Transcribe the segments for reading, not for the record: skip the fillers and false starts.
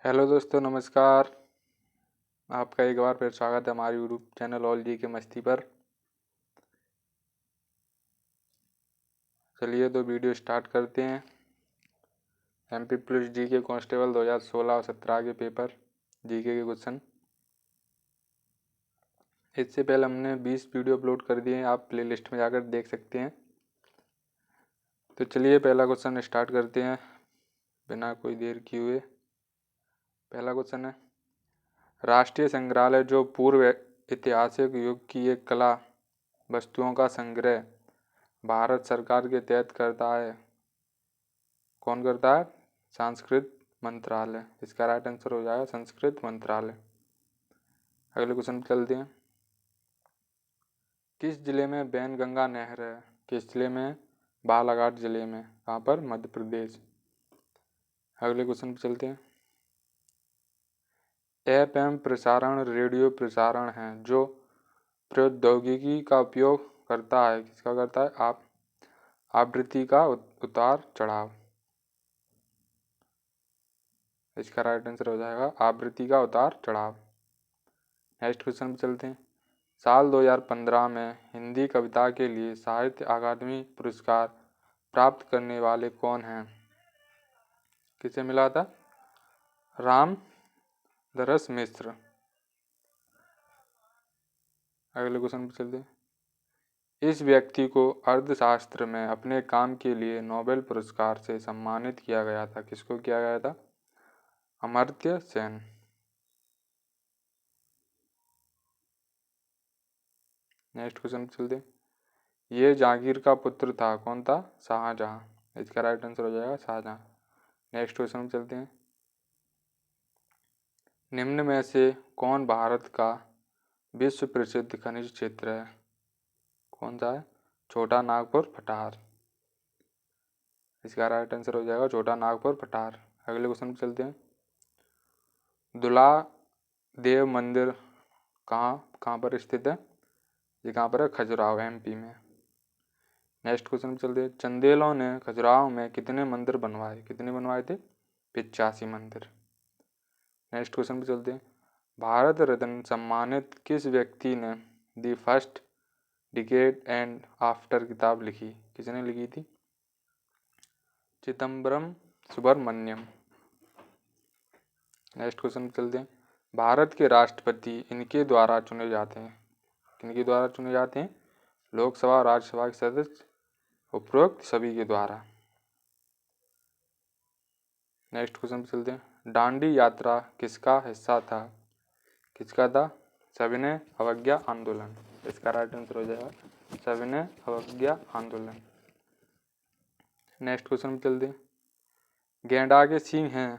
Hello दोस्तों, नमस्कार। आपका एक बार फिर स्वागत है हमारे यूट्यूब चैनल ऑल जी के मस्ती पर। चलिए तो वीडियो स्टार्ट करते हैं। एमपी पुलिस जी के कांस्टेबल 2016 और 17 के पेपर जीके के क्वेश्चन। इससे पहले हमने 20 वीडियो अपलोड कर दिए हैं, आप प्लेलिस्ट में जाकर देख सकते हैं। तो चलिए पहला क्वेश्चन स्टार्ट करते हैं बिना कोई देर किए हुए। पहला क्वेश्चन है, राष्ट्रीय संग्रहालय जो पूर्व ऐतिहासिक युग की एक कला वस्तुओं का संग्रह भारत सरकार के तहत करता है, कौन करता है? संस्कृत मंत्रालय। इसका राइट आंसर हो जाएगा संस्कृत मंत्रालय। अगले क्वेश्चन पे चलते हैं। किस जिले में बैनगंगा नहर है? किस जिले में? बालाघाट जिले में। कहाँ पर? मध्य प्रदेश। अगले क्वेश्चन पे चलते हैं। एफएम प्रसारण रेडियो प्रसारण है जो प्रौद्योगिकी का उपयोग करता है, किसका करता है? आवृत्ति का उतार चढ़ाव। इसका राइट आंसर हो जाएगा आवृत्ति का उतार चढ़ाव। नेक्स्ट क्वेश्चन पे चलते हैं। साल 2015 में हिंदी कविता के लिए साहित्य अकादमी पुरस्कार प्राप्त करने वाले कौन हैं? किसे मिला था? रामदरस मिश्र। अगले क्वेश्चन पे चलते हैं। इस व्यक्ति को अर्थशास्त्र में अपने काम के लिए नोबेल पुरस्कार से सम्मानित किया गया था, किसको किया गया था? अमर्त्य सेन। नेक्स्ट क्वेश्चन पे चलते हैं। ये जहांगीर का पुत्र था, कौन था? शाहजहां। इसका राइट आंसर हो जाएगा शाहजहां। नेक्स्ट क्वेश्चन पे चलते हैं। निम्न में से कौन भारत का विश्व प्रसिद्ध खनिज क्षेत्र है? कौन सा है? छोटा नागपुर पठार। इसका राइट आंसर हो जाएगा छोटा नागपुर पठार। अगले क्वेश्चन पे चलते हैं। दुला देव मंदिर कहाँ पर स्थित है? ये कहाँ पर है? खजुराहो, एमपी में। नेक्स्ट क्वेश्चन पे चलते हैं। चंदेलों ने खजुराहो में कितने मंदिर बनवाए? कितने बनवाए थे? 85 मंदिर। नेक्स्ट क्वेश्चन पे चलते हैं। भारत रत्न सम्मानित किस व्यक्ति ने the first decade and after किताब लिखी? किसने लिखी थी? चिदम्बरम सुब्रमण्यम। नेक्स्ट क्वेश्चन पे चलते हैं। भारत के राष्ट्रपति इनके द्वारा चुने जाते हैं, किनके द्वारा चुने जाते हैं? लोकसभा राज्यसभा के सदस्य, उपरोक्त सभी के द्वारा। नेक्स्ट क्वेश्चन पे चलते हैं। दांडी यात्रा किसका हिस्सा था? किसका था? सविनय अवज्ञा आंदोलन। इसका राइट आंसर हो जाएगा सविनय अवज्ञा आंदोलन। नेक्स्ट क्वेश्चन पे चलते हैं। गेंडा के सींग हैं,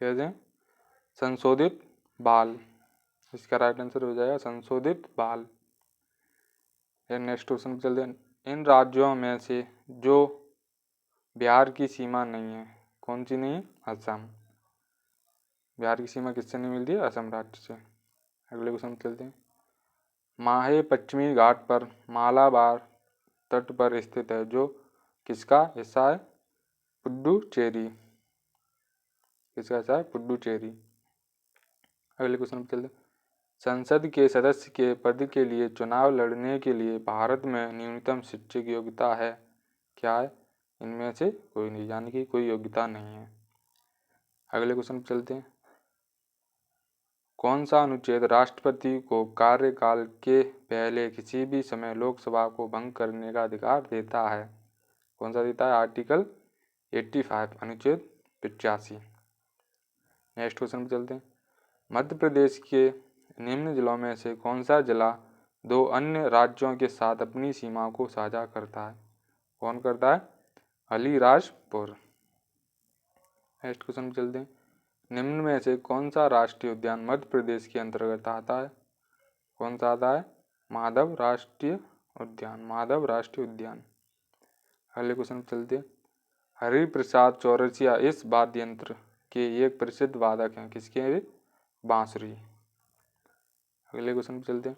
कहते हैं संशोधित बाल। इसका राइट आंसर हो जाएगा संशोधित बाल। नेक्स्ट क्वेश्चन पे चलते हैं। इन राज्यों में से जो बिहार की सीमा नहीं है, कौन सी नहीं है? असम। बिहार की सीमा किससे नहीं मिलती है? असम राज्य से। अगले क्वेश्चन पे चलते हैं। माहे पश्चिमी घाट पर मालाबार तट पर स्थित है जो किसका हिस्सा है? पुडुचेरी। किसका हिस्सा है? पुडुचेरी। अगले क्वेश्चन पे चलते हैं। संसद के सदस्य के पद के लिए चुनाव लड़ने के लिए भारत में न्यूनतम शैक्षिक योग्यता है, क्या है? इनमें से कोई नहीं, यानी कि कोई योग्यता नहीं है। अगले क्वेश्चन पे चलते हैं। कौन सा अनुच्छेद राष्ट्रपति को कार्यकाल के पहले किसी भी समय लोकसभा को भंग करने का अधिकार देता है? कौन सा देता है? आर्टिकल 85, अनुच्छेद 85। नेक्स्ट क्वेश्चन पे चलते हैं। मध्य प्रदेश के निम्न जिलों में से कौन सा जिला दो अन्य राज्यों के साथ अपनी सीमा को साझा करता है? कौन करता है? अलीराजपुर। नेक्स्ट क्वेश्चन पे चलते हैं। निम्न में से कौन सा राष्ट्रीय उद्यान मध्य प्रदेश के अंतर्गत आता है? कौन सा आता है? माधव राष्ट्रीय उद्यान। माधव राष्ट्रीय उद्यान। अगले क्वेश्चन पे चलते हैं। हरिप्रसाद चौरसिया इस वाद्य यंत्र के एक प्रसिद्ध वादक हैं, किसके हैं? बांसुरी। अगले क्वेश्चन पे चलते हैं।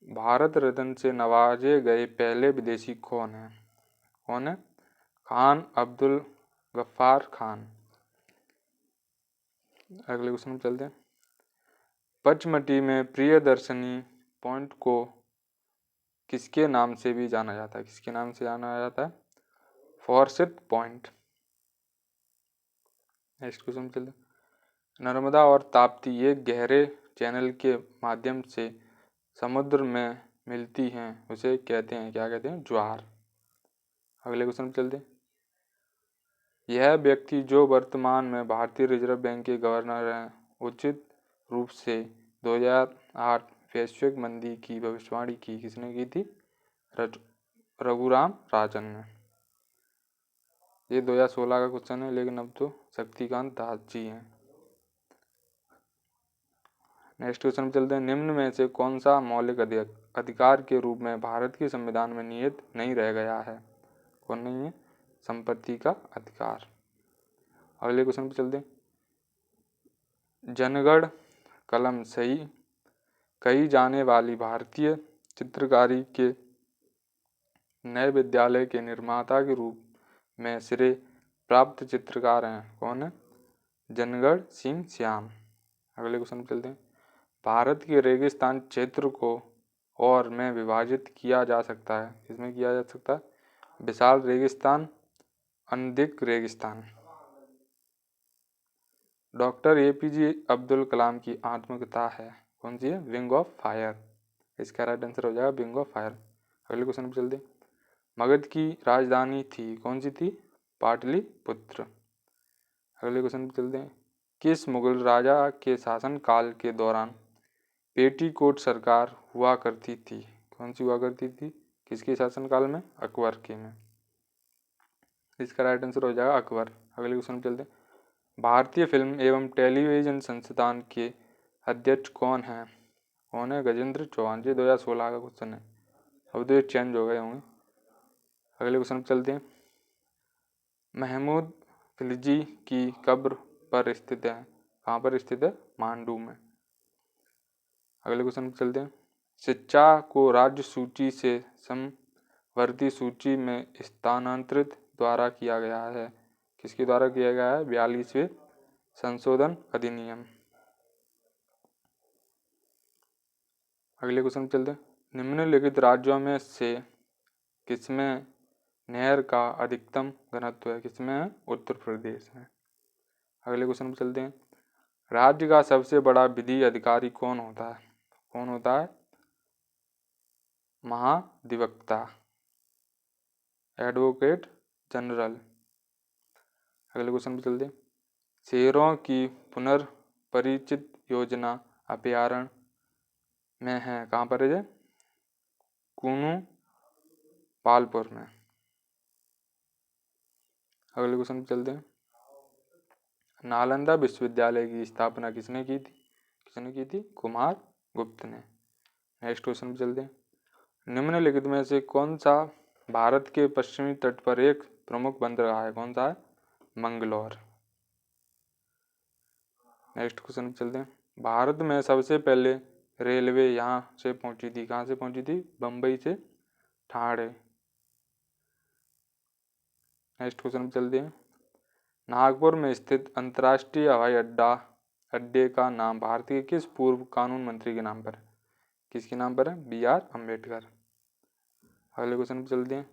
भारत रत्न से नवाजे गए पहले विदेशी कौन है? कौन है? खान अब्दुल गफ्फार खान। अगले क्वेश्चन में चलते हैं। पचमढ़ी में प्रियदर्शनी पॉइंट को किसके नाम से भी जाना जाता है? किसके नाम से जाना जाता है? फॉरसिट पॉइंट। नेक्स्ट क्वेश्चन में चलते हैं। नर्मदा और ताप्ती एक गहरे चैनल के माध्यम से समुद्र में मिलती हैं, उसे कहते हैं, क्या कहते हैं? ज्वार। अगले क्वेश्चन में चलते हैं। यह व्यक्ति जो वर्तमान में भारतीय रिजर्व बैंक के गवर्नर हैं, उचित रूप से 2008 वैश्विक मंदी की भविष्यवाणी की किसने की थी? रघुराम राजन ने। ये 2016 का क्वेश्चन है, लेकिन अब तो शक्तिकांत दास जी हैं। नेक्स्ट क्वेश्चन में चलते हैं। निम्न में से कौन सा मौलिक अधिकार के रूप में भारत के संविधान में निहित नहीं रह गया है? कौन नहीं है? संपत्ति का अधिकार। अगले क्वेश्चन पे चलते हैं। जनगण कलम सही कही जाने वाली भारतीय चित्रकारी के नए विद्यालय के निर्माता के रूप में श्रेय प्राप्त चित्रकार हैं, कौन है? जनगण सिंह श्याम। अगले क्वेश्चन पे चलते हैं। भारत के रेगिस्तान क्षेत्र को और में विभाजित किया जा सकता है, इसमें किया जा सकता है? विशाल रेगिस्तान, अनधिक रेगिस्तान। डॉक्टर APJ अब्दुल कलाम की आत्मकथा है, कौन सी है? Wing of fire. इसका राइट आंसर हो जाएगा विंग ऑफ फायर। अगले क्वेश्चन पे चलते। मगध की राजधानी थी, कौन सी थी? पाटलिपुत्र। अगले क्वेश्चन पे चलते हैं। किस मुगल राजा के शासनकाल के दौरान पेटीकोट सरकार हुआ करती थी? कौन सी हुआ करती थी? किसके शासनकाल में? अकबर के में। इसका राइट आंसर हो जाएगा अकबर। अगले क्वेश्चन पे चलते हैं। भारतीय फिल्म एवं टेलीविजन संस्थान के अध्यक्ष कौन हैं? कौन है? गजेंद्र चौहान। जी 2016 का क्वेश्चन है, अब तो ये चेंज हो गए होंगे। अगले क्वेश्चन पे चलते हैं। महमूद खिलजी की कब्र पर स्थित है, कहाँ पर स्थित है? मांडू में। अगले क्वेश्चन पे चलते हैं। शिक्षा को राज्य सूची से समवर्ती सूची में स्थानांतरित द्वारा किया गया है, किसके द्वारा किया गया है? 42वें संशोधन अधिनियम। अगले क्वेश्चन पे चलते हैं। निम्नलिखित राज्यों में से किसमें नहर का अधिकतम घनत्व है? किसमें है? उत्तर प्रदेश में। अगले क्वेश्चन पे चलते हैं। राज्य का सबसे बड़ा विधि अधिकारी कौन होता है? कौन होता है? महाधिवक्ता, एडवोकेट जनरल। अगले क्वेश्चन पे चलते हैं। शेरों की पुनर्परिचित योजना अभ्यारण्य में है, कहाँ पर है? कूनू पालपुर में। अगले क्वेश्चन पे चलते हैं। नालंदा विश्वविद्यालय की स्थापना किसने की थी? किसने की थी? कुमार गुप्त ने। नेक्स्ट क्वेश्चन पे चलते हैं। निम्नलिखित में से कौन सा भारत के पश्चिमी तट पर एक प्रमुख बंदरगाह है? कौन सा है? मंगलौर। नेक्स्ट क्वेश्चन पे चलते हैं। भारत में सबसे पहले रेलवे यहाँ से पहुंची थी, कहाँ से पहुंची थी? बम्बई से ठाणे। नेक्स्ट क्वेश्चन पे चलते हैं। नागपुर में स्थित अंतर्राष्ट्रीय हवाई अड्डे का नाम भारतीय किस पूर्व कानून मंत्री के नाम पर है? किसके नाम पर है? BR अम्बेडकर। अगले क्वेश्चन पे चलते हैं।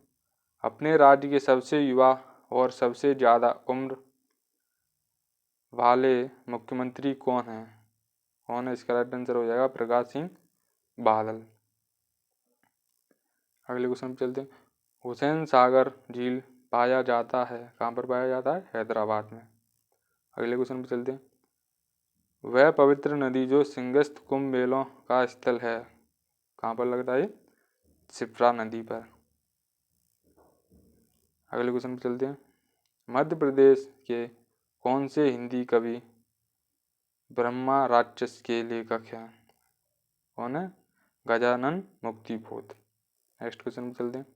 अपने राज्य के सबसे युवा और सबसे ज्यादा उम्र वाले मुख्यमंत्री कौन हैं? कौन है? इसका राइट आंसर हो जाएगा प्रकाश सिंह बादल। अगले क्वेश्चन पे चलते हैं। हुसैन सागर झील पाया जाता है, कहाँ पर पाया जाता है? हैदराबाद में। अगले क्वेश्चन पे चलते हैं। वह पवित्र नदी जो सिंगस्त कुंभ मेलों का स्थल है, कहाँ पर लगता है? शिप्रा नदी पर। अगले क्वेश्चन पे चलते हैं। मध्य प्रदेश के कौन से हिंदी कवि ब्रह्मा राक्षस के लेखक हैं? कौन है? गजानन मुक्तिबोध। नेक्स्ट क्वेश्चन पे चलते हैं।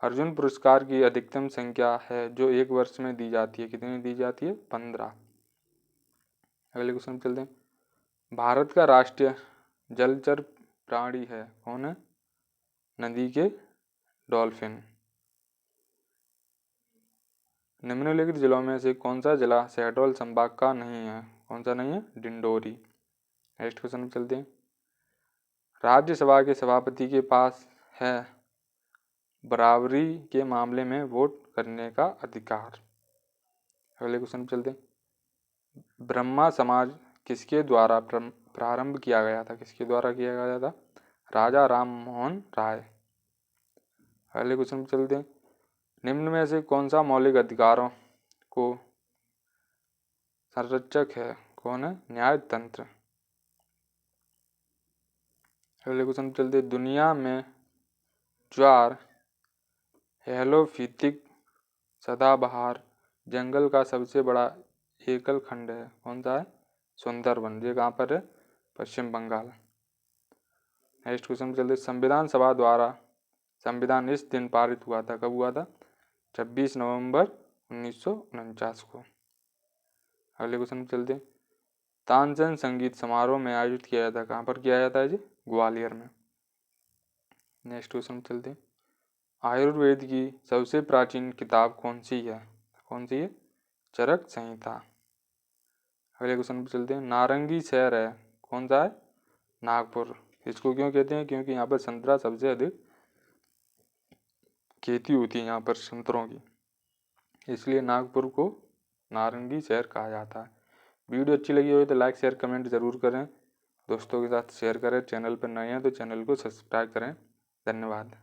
अर्जुन पुरस्कार की अधिकतम संख्या है जो एक वर्ष में दी जाती है, कितनी दी जाती है? 15। अगले क्वेश्चन पे चलते हैं। भारत का राष्ट्रीय जलचर प्राणी है, कौन है? नदी के डॉल्फिन। निम्नलिखित जिलों में से कौन सा जिला शहडोल संभाग का नहीं है? कौन सा नहीं है? डिंडोरी। नेक्स्ट क्वेश्चन पे चलते हैं। राज्यसभा के सभापति के पास है बराबरी के मामले में वोट करने का अधिकार। अगले क्वेश्चन पे चलते हैं। ब्रह्मा समाज किसके द्वारा प्रारंभ किया गया था? किसके द्वारा किया गया था? राजा राम मोहन राय। अगले क्वेश्चन पे चलते हैं। निम्न में से कौन सा मौलिक अधिकारों को संरक्षक है? कौन है? न्यायतंत्र। अगले क्वेश्चन पे चलते हैं। दुनिया में ज्वार हेलोफिथिक सदाबहार जंगल का सबसे बड़ा एकल खंड है? कौन सा है? सुंदरबन। ये कहाँ पर है? पश्चिम बंगाल। नेक्स्ट क्वेश्चन पे चलते। संविधान सभा द्वारा संविधान इस दिन पारित हुआ था। कब हुआ था? 26 नवंबर 1949 को। अगले क्वेश्चन पे चलते। तानसेन संगीत समारोह में आयोजित किया जाता है। कहाँ पर किया जाता है जी? ग्वालियर में। नेक्स्ट क्वेश्चन पे चलते। आयुर्वेद की सबसे प्राचीन किताब कौन सी है? कौन सी है? चरक संहिता। अगले क्वेश्चन पे चलते हैं। नारंगी शहर है? कौन सा है? नागपुर। इसको क्यों कहते हैं? क्योंकि यहाँ पर संतरा सबसे अधिक खेती होती है यहाँ पर संतरों की, इसलिए नागपुर को नारंगी शहर कहा जाता है। वीडियो अच्छी लगी हो तो लाइक शेयर कमेंट जरूर करें, दोस्तों के साथ शेयर करें। चैनल पर नए हैं तो चैनल को सब्सक्राइब करें। धन्यवाद।